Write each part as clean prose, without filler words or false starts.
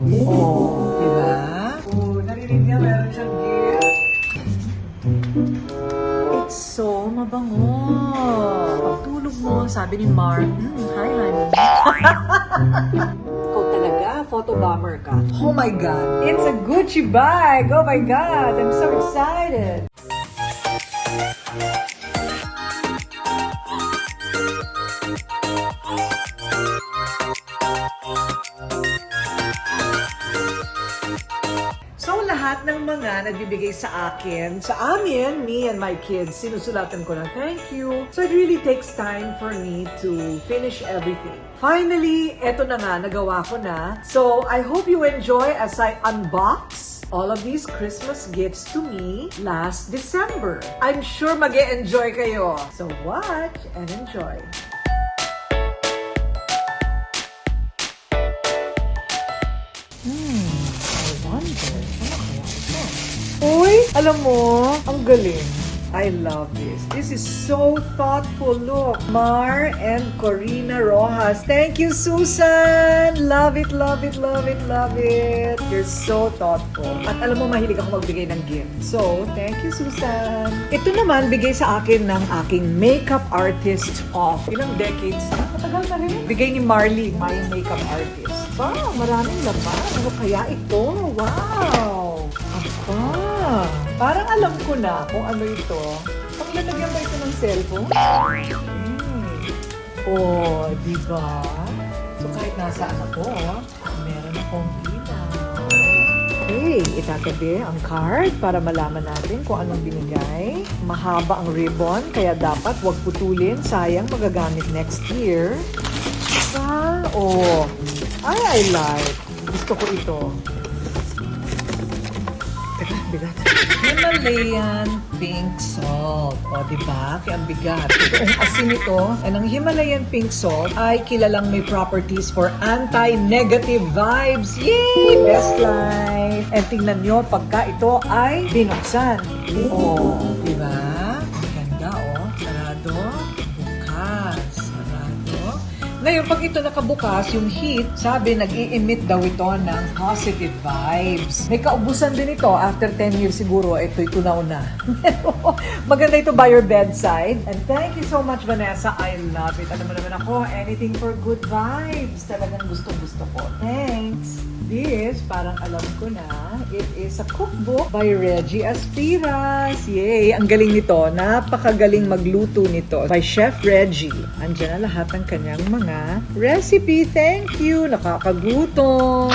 Oh, diba? Oh, narinig niya, meron siyang gift. It's so mabango. Pagtulog mo, sabi ni Mark, hi honey. Ikaw talaga, photo bomber ka. Oh my God, it's a Gucci bag. Oh my God, I'm so excited. So, lahat ng mga nagbibigay sa akin, sa amin, me and my kids, sinusulatan ko na thank you. So, it really takes time for me to finish everything. Finally, eto na nga, nagawa ko na. So, I hope you enjoy as I unbox all of these Christmas gifts to me last December. I'm sure mag-e-enjoy kayo. So, watch and enjoy. I wonder, ano kaya ito? Uy, alam mo, ang galing. I love this. This is so thoughtful. Look, Mar and Corina Rojas. Thank you, Susan! Love it, love it, love it, love it. You're so thoughtful. At alam mo, mahilig ako magbigay ng gift. So, thank you, Susan. Ito naman, bigay sa akin ng aking makeup artist of ilang decades. Matagal na rin. Bigay ni Marley, my makeup artist. Wow, maraming laman. Ano kaya ito? Wow! Aba, parang alam ko na kung ano ito. Paglalagyan ba ito ng cellphone? Oh, di ba? So kahit nasaan ako, meron akong ilaw. Okay, itatabi ang card para malaman natin kung anong binigay. Mahaba ang ribbon, kaya dapat wag putulin. Sayang, magagamit next year. Oh, I like. Gusto ko ito. Bigat. Himalayan pink salt. O, diba? Kaya ang bigat. Ito ang asin ito. And ang Himalayan pink salt ay kilalang may properties for anti-negative vibes. Yay! Best life! And tingnan nyo, pagka ito ay binuksan. O, diba? Ang ganda, o. Sarado. Bukas. Sarado. Ngayon, pag ito nakabukas, yung heat, sabi, nag-i-emit daw ito ng positive vibes. May kaubusan din ito. After 10 years siguro, ito'y tunaw na. Maganda ito by your bedside. And thank you so much, Vanessa. I love it. Alam mo naman ako, anything for good vibes. Talagang gusto-gusto ko. Thanks. This, parang alam ko na, it is a cookbook by Reggie Aspiras. Yay! Ang galing nito. Napakagaling magluto nito. By Chef Reggie. Andiyan na lahat ng kanyang mga recipe. Thank you! Nakakagutom!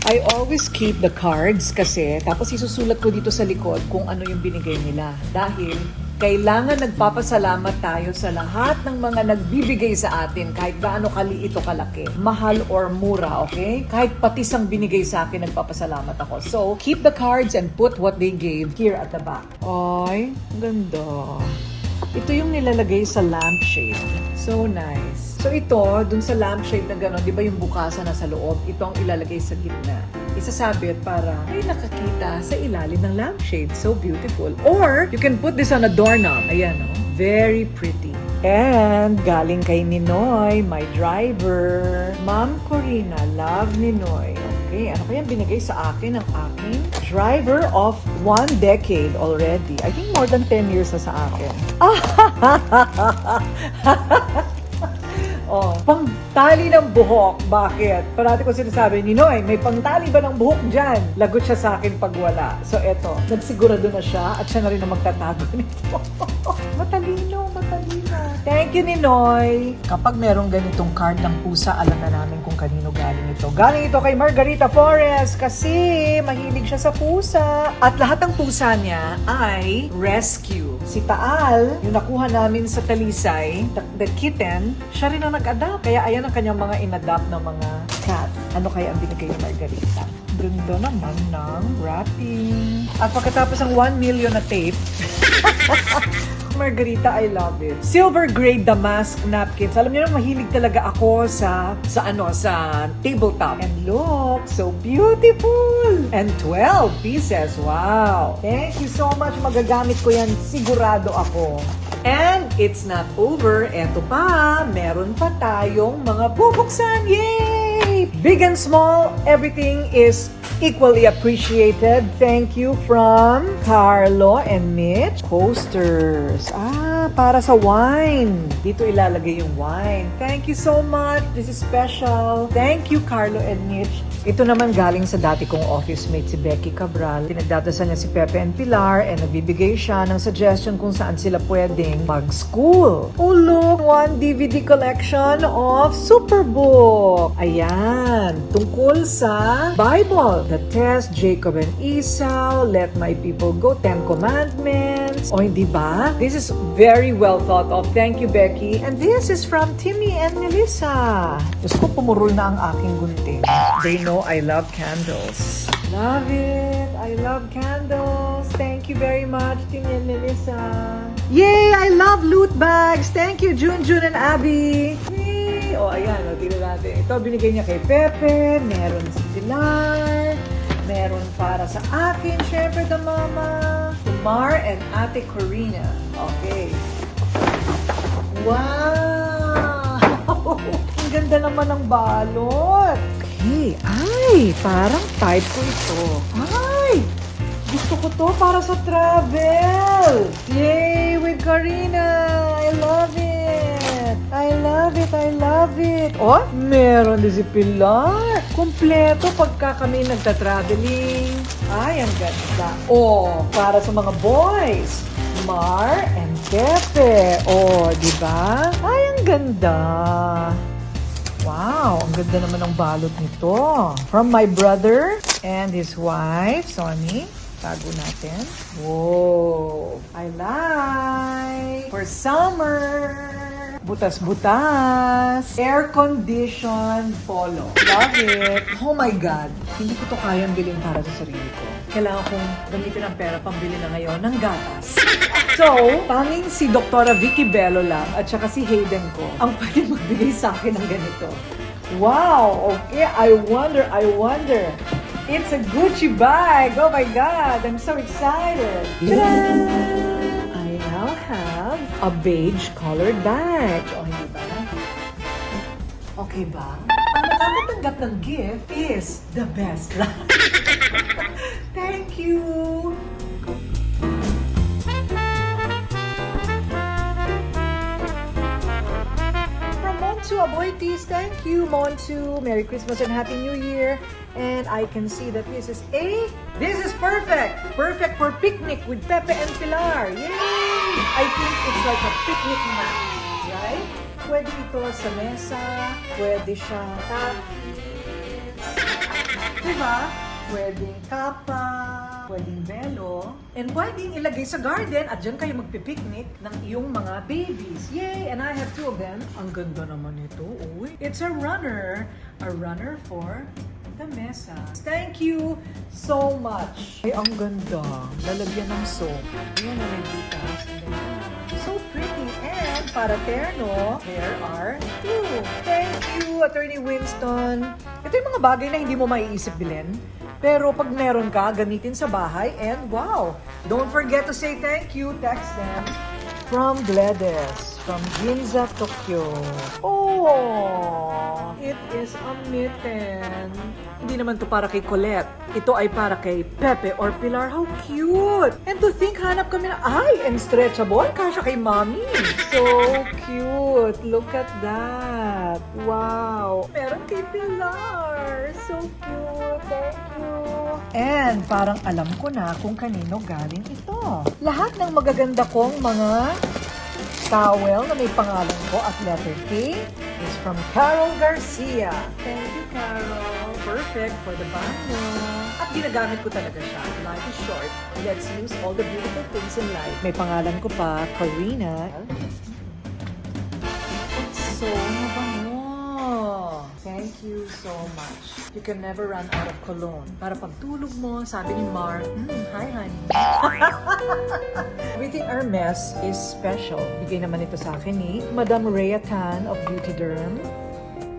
I always keep the cards kasi tapos isusulat ko dito sa likod kung ano yung binigay nila. Dahil kailangan nagpapasalamat tayo sa lahat ng mga nagbibigay sa atin kahit gaano kaliit o kalaki. Mahal or mura, okay? Kahit patis ang binigay sa akin, nagpapasalamat ako. So, keep the cards and put what they gave here at the back. Ay, ganda. Ito yung nilalagay sa lampshade. So nice. So ito, dun sa lampshade na gano'n, di ba yung bukasan na sa loob, ito ang ilalagay sa gitna. Isasabit para ay nakakita sa ilalim ng lampshade. So beautiful. Or, you can put this on a doorknob. Ayan, oh. Very pretty. And, galing kay Ninoy, my driver. Ma'am Corina, love Ninoy. Okay, ano kaya binigay sa akin ng aking driver of 1 decade already? I think more than 10 years na sa akin. Oh, pangtali ng buhok. Bakit? Parati ko sinasabi, Ninoy, may pangtali ba ng buhok dyan? Lagot siya sa akin pag wala. So eto, nagsigurado na siya at siya na rin ang magtatago nito. Matalino, matalino. Thank you, Ninoy. Kapag merong ganitong card ng pusa, alam na namin kung kanino galing ito. Galing ito kay Margarita Flores kasi mahilig siya sa pusa. At lahat ng pusa niya ay rescue. Si Taal, yung nakuha namin sa Talisay, the kitten, siya rin ang nag-adapt. Kaya ayan ang kanyang mga in-adapt na mga cat. Ano kaya ang binigay ni Margarita? Ganda naman ng wrapping. At pagkatapos ng 1 million na tape, Margarita, I love it. Silver grade damask napkins. Alam niyo na, mahilig talaga ako sa tabletop. And look, so beautiful! And 12 pieces. Wow! Thank you so much. Magagamit ko yan. Sigurado ako. And it's not over. Eto pa, meron pa tayong mga bubuksan. Yay! Big and small, everything is equally appreciated. Thank you from Carlo and Mitch. Posters. Para sa wine. Dito ilalagay yung wine. Thank you so much. This is special. Thank you, Carlo and Mitch. Ito naman galing sa dati kong office mate si Becky Cabral. Pinagdadasan niya si Pepe and Pilar and nagbibigay siya ng suggestion kung saan sila pwedeng mag-school. Oh look, one DVD collection of Superbook. Ayan, tungkol sa Bible. The Test, Jacob and Esau, Let My People Go, 10 Commandments. O hindi ba? This is very well thought of. Thank you, Becky. And this is from Timmy and Melissa. Diyos ko, pumurol na ang aking gunting. They know I love candles. Love it. I love candles. Thank you very much, Timmy and Melissa. Yay! I love loot bags. Thank you, Jun and Abby. Yay! O, ayan. O, tignan natin. Ito, binigay niya kay Pepe. Meron si Pilar. Meron para sa akin, syempre, the mama. Mar and Ate Corina. Okay. Wow! Ang ganda naman ng balot. Okay. Ay, parang type ko ito. Ay! Gusto ko to para sa travel. Yay! With Corina. I love it. I love it. I love it. Oh, meron din si Pilar. Kompleto pagka kami nagta-traveling. Ay, ang ganda. Oh, para sa mga boys. Mar and Pepe. Oh, di ba? Ay, ang ganda. Wow, ang ganda naman ng balot nito. From my brother and his wife, Sonny. Tago natin. Whoa, I like. For summer. Butas-butas. Air-conditioned polo. Love it. Oh my God. Hindi ko to kayang bilhin para sa sarili ko. Kailangan kong gamitin ang pera pambili na ngayon ng gatas. So, tanging si Dr. Vicky Bello lang at saka si Hayden ko ang pwede magbigay sa akin ng ganito. Wow! Okay, I wonder. It's a Gucci bag! Oh my God! I'm so excited! Ta-da! I now have a beige colored bag. O, hindi ba? Okay ba? Ang nakakatanggap ng gift is the best lang. Thank you! Montu Aboitis, thank you, Montu. Merry Christmas and Happy New Year. And I can see that this is perfect. Perfect for picnic with Pepe and Pilar. Yay! I think it's like a picnic mat, right? Pwede ito sa mesa, pwede siyang tapis, diba? Pwedeng kapa, pwedeng velo, and pwedeng ilagay sa garden at dyan kayo magpipiknik ng iyong mga babies. Yay! And I have two of them. Ang ganda naman ito. Uy, it's a runner for the mesa. Thank you so much. Ay, ang ganda. Lalagyan ng soap. Ayan, nalagyan. So pretty. And para terno, there are two. Thank you, Attorney Winston. Ito yung mga bagay na hindi mo maiisip bilhin. Pero pag meron ka, gamitin sa bahay. And wow! Don't forget to say thank you. Text them. From Gledes. From Ginza, Tokyo. Oh! It is a mitten. Hindi naman to para kay Colette. Ito ay para kay Pepe or Pilar. How cute! And to think, hanap kami na, and stretchable. Kasha kay Mommy. So cute. Look at that. Wow. Meron kay Pilar. So cute. Thank you. And parang alam ko na kung kanino galing ito. Lahat ng magaganda kong mga towel na may pangalan ko at letter K is from Carol Garcia. Thank you, Carol. Perfect for the banyo. At ginagamit ko talaga siya. Life is short. Let's use all the beautiful things in life. May pangalan ko pa, Karina. It's so mabango. Thank you so much. You can never run out of cologne. Para pagtulog mo, sabi ni Mar, hi honey. Everything Hermes is special. Bigay naman ito sa akin ni Madam Rhea Tan of Beauty Derm.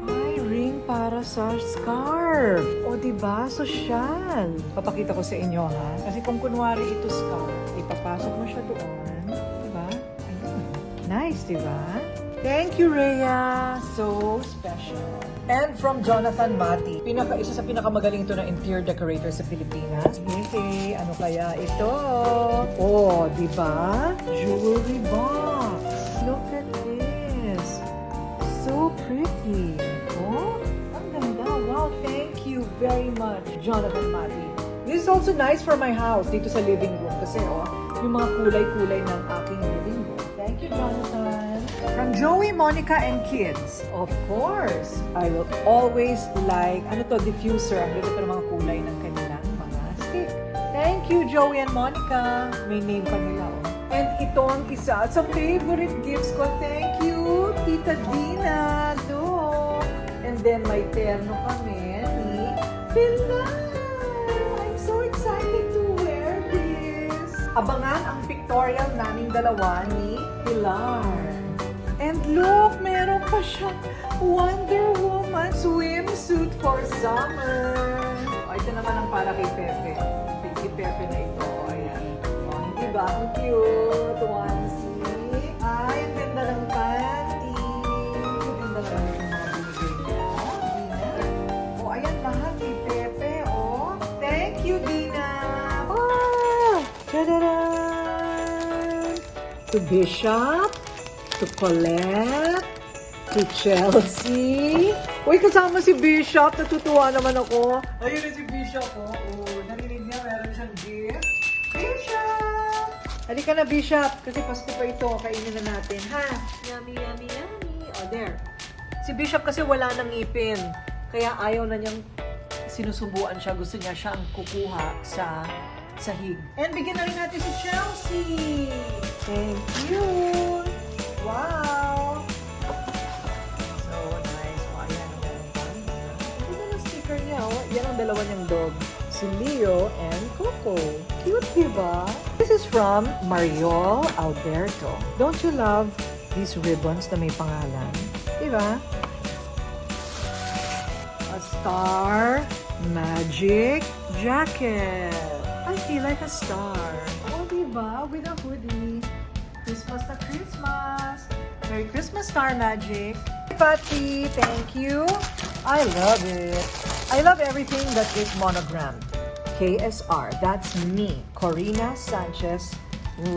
Ay, ring para sa scarf. O, diba? Sosyal. Papakita ko sa inyo, ha? Kasi kung kunwari ito scarf, ipapasok mo siya doon. Diba? Ayun. Nice, di ba? Thank you, Rhea. So special. And from Jonathan Mati, isa sa pinakamagaling ito na interior decorator sa Pilipinas. Hey, ano kaya ito? Oh, di ba? Jewelry box. Look at this. So pretty. Oh, ang ganda. Wow, thank you very much, Jonathan Mati. This is also nice for my house, dito sa living room. Kasi, yung mga kulay-kulay ng aking living room. Thank you, Jonathan. From Joey, Monica, and kids. Of course, I will always like, diffuser. Ang ganda ng mga kulay ng kanilang mga stick. Thank you, Joey and Monica. May name pa nila, And ito ang isa sa favorite gifts ko. Thank you, Tita Dina. Look. And then may terno kami ni Pilar. I'm so excited to wear this. Abangan ang pictorial naming dalawa ni Pilar. And look, meron pa siyang Wonder Woman swimsuit for summer. Ito naman ang para kay Pepe. Kay Pepe na ito. Ayan. Diba? Ang cute. Onesie. Ay, ang ganda ng panty. Ang ganda naman itong mga binigay niya. Dina. Ayan lahat kay Pepe. Thank you, Dina. Ta-da-da! To Bishop. To Colette. To Chelsea. Uy, kasama si Bishop. Natutuwa naman ako. Ayun na si Bishop, narinig niya, meron siyang gift. Bishop! Halika na, Bishop. Kasi Pasko pa ito. Kainin na natin, ha? Yummy, yummy, yummy. There. Si Bishop kasi wala nang ngipin. Kaya ayaw na niyang sinusubuan siya. Gusto niya siyang kukuha sa sahig. And bigyan na rin natin si Chelsea. Thank you. Wow. So nice. Ayan ang meron pa. Ito na sticker niya, Yan ang dalawa niyang dog. Si Leo and Coco. Cute, diba? This is from Mariol Alberto. Don't you love these ribbons na may pangalan? Diba? A star magic jacket. I feel like a star. Diba? With a hoodie. Christmas na Christmas. Merry Christmas, Star Magic. Patty, thank you. I love it. I love everything that is monogrammed. KSR, that's me, Corina Sanchez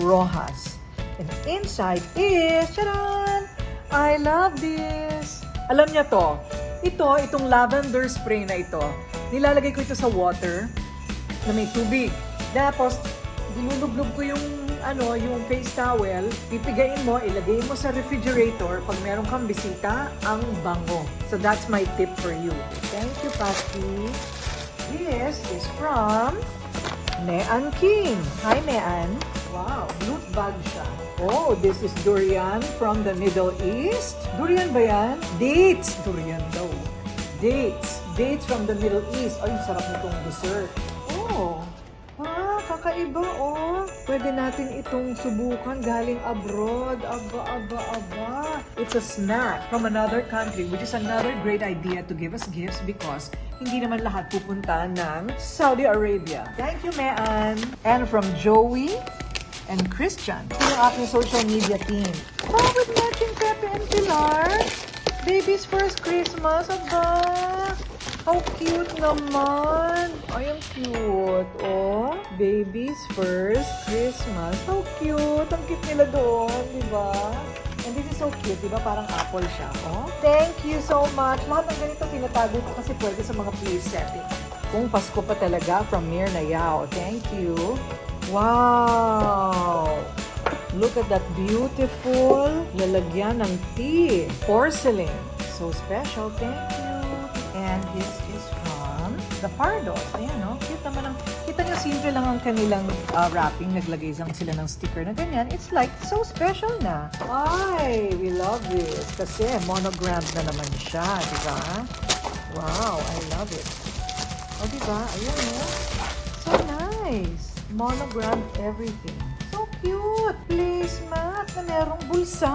Rojas. And inside is, tadaan! I love this. Alam niya to, itong lavender spray na ito, nilalagay ko ito sa water na may tubig. Tapos, dilulublog ko yung face towel, pipigain mo, ilagay mo sa refrigerator. Pag meron kang bisita, ang bango. So that's my tip for you. Thank you, Patty. This is from Mean King. Hi, Mean. Wow, loot bag siya. This is durian from the Middle East. Durian ba yan? Dates. Durian daw. Dates. Dates from the Middle East. Ay, sarap nitong dessert. Kakaiba, Pwede natin itong subukan galing abroad. Aba. It's a snack from another country, which is another great idea to give us gifts because hindi naman lahat pupunta ng Saudi Arabia. Thank you, Mean. And from Joey and Christian. Ito yung aking social media team. With matching Pepe and Pilar. Baby's first Christmas, aba. How cute naman! Ay, ang cute. Baby's first Christmas. How cute! Ang cute nila doon, di ba? And this is so cute, di ba? Parang apple siya. Thank you so much. Lahat ng ganito tinatago ko kasi pwede sa mga place setting. Kung Pasko pa talaga, from Mirna Yao. Thank you. Wow! Look at that beautiful lalagyan ng tea. Porcelain. So special. Thank you. And this is from the Pardos. Ayan, cute naman ang... Kita nyo, simple lang ang kanilang wrapping. Naglagay lang sila ng sticker na ganyan. It's like so special na. Ay, we love this. Kasi monogrammed na naman siya, di ba? Wow, I love it. Di ba? Ayan, So nice. Monogrammed everything. So cute. Placemat na merong bulsa.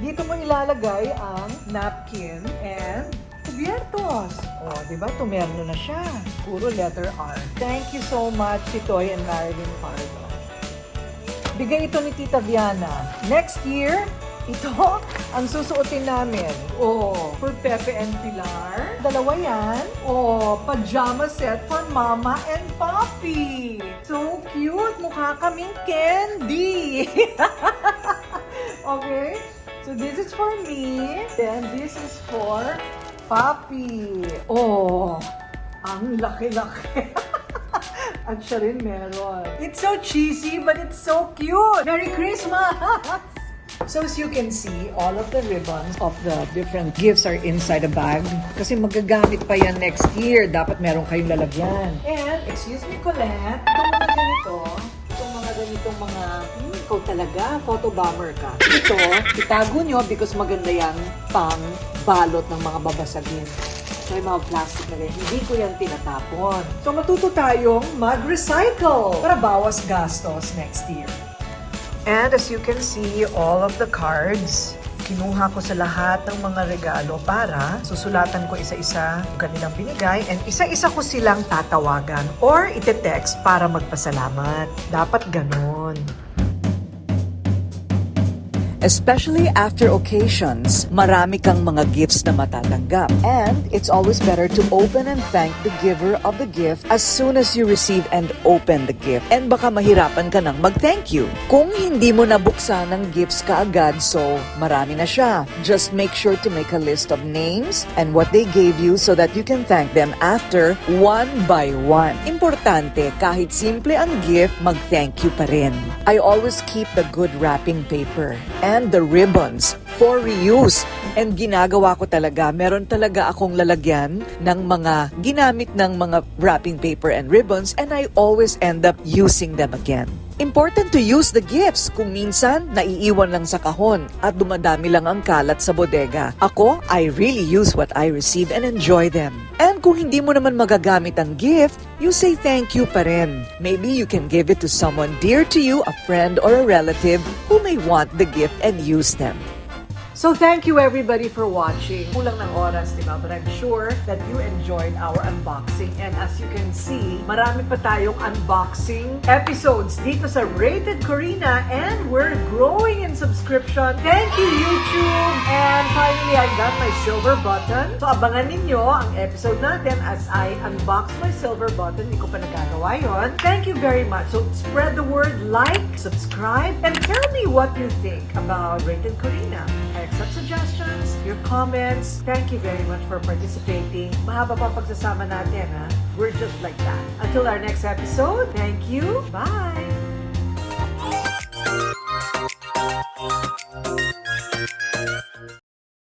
Dito mo ilalagay ang napkin and cubiertos. Diba? Tumerno na siya. Puro letter R. Thank you so much, Titoy and Marilyn Pardo. Bigay ito ni Tita Viana. Next year, Ito ang susuotin namin. Oh, for Pepe and Pilar. Dalawa yan. Oh, pajama set for Mama and Papi. So cute. Mukha kaming candy. Okay. So this is for me. Then this is for Papi. Oh, ang laki-laki. At siya rin meron. It's so cheesy, but it's so cute. Merry Christmas! So as you can see, all of the ribbons of the different gifts are inside a bag. Kasi magagamit pa yan next year. Dapat meron kayong lalagyan. And, excuse me, Colette, itong mga ganitong mga, ikaw talaga, photo bomber ka. Ito, itago nyo because maganda yan pang balot ng mga babasagin. So, yung mga plastic na rin, hindi ko yan tinatapon. So, matuto tayong mag-recycle para bawas gastos next year. And as you can see, all of the cards, kinuha ko sa lahat ng mga regalo para susulatan ko isa-isa ang kanilang binigay and isa-isa ko silang tatawagan or ite-text para magpasalamat. Dapat ganon. Especially after occasions, marami kang mga gifts na matatanggap. And it's always better to open and thank the giver of the gift as soon as you receive and open the gift. And baka mahirapan ka nang mag-thank you. Kung hindi mo nabuksan ng gifts kaagad, so marami na siya. Just make sure to make a list of names and what they gave you so that you can thank them after one by one. Importante, kahit simple ang gift, mag-thank you pa rin. I always keep the good wrapping paper and the ribbons for reuse. And ginagawa ko talaga, meron talaga akong lalagyan ng mga ginamit ng mga wrapping paper and ribbons and I always end up using them again. Important to use the gifts kung minsan naiiwan lang sa kahon at dumadami lang ang kalat sa bodega. Ako, I really use what I receive and enjoy them. And kung hindi mo naman magagamit ang gift, you say thank you pa rin. Maybe you can give it to someone dear to you, a friend or a relative who may want the gift and use them. So thank you everybody for watching. Kulang ng oras, diba? But I'm sure that you enjoyed our unboxing. And as you can see, marami pa tayong unboxing episodes dito sa Rated Corina. And we're growing in subscription. Thank you, YouTube! And finally, I got my silver button. So abangan ninyo ang episode natin as I unbox my silver button. Hindi ko pa nagagawa yun. Thank you very much. So spread the word, like, subscribe, and tell me what you think about Rated Corina. I accept suggestions, your comments. Thank you very much for participating. Mahaba pa pagsasama natin, ha? We're just like that. Until our next episode, thank you. Bye!